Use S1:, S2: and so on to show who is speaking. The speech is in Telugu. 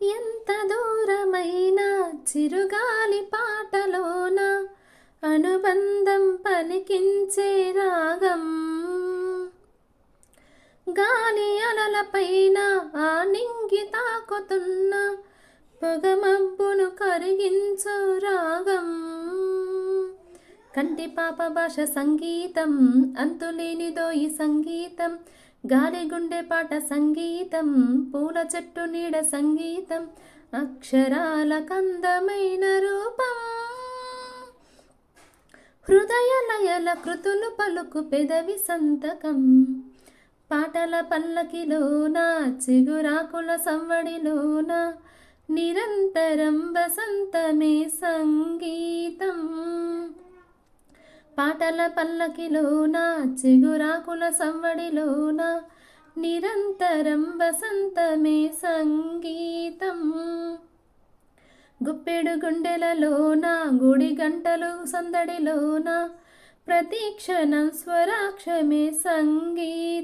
S1: ఎంత దూరమైనా చిరుగాలి పాటలోన అనుబంధం పలికించే రాగం. గాలి అలలపైన ఆ నింగి తాకుతున్న పొగమబ్బును కరిగించు రాగం. కంటి పాప భాష సంగీతం, అంతులేనిదో ఈ సంగీతం. గాలి గుండె పాట సంగీతం, పూల చెట్టు నీడ సంగీతం. అక్షరాల కందమైన రూపం, హృదయ లయల కృతులు పలుకు పెదవి సంతకం. పాటల పల్లకిలోన చిగురాకుల సవ్వడిలోన నిరంతరం వసంతమే సంగీతం. పాటల పల్లకిలోన చిగురాకుల సవ్వడిలోన నిరంతరం వసంతమే సంగీతం. గుప్పెడు గుండెలలోన గుడి గంటలు సందడిలోన ప్రతి క్షణం స్వరాక్షమే సంగీతం.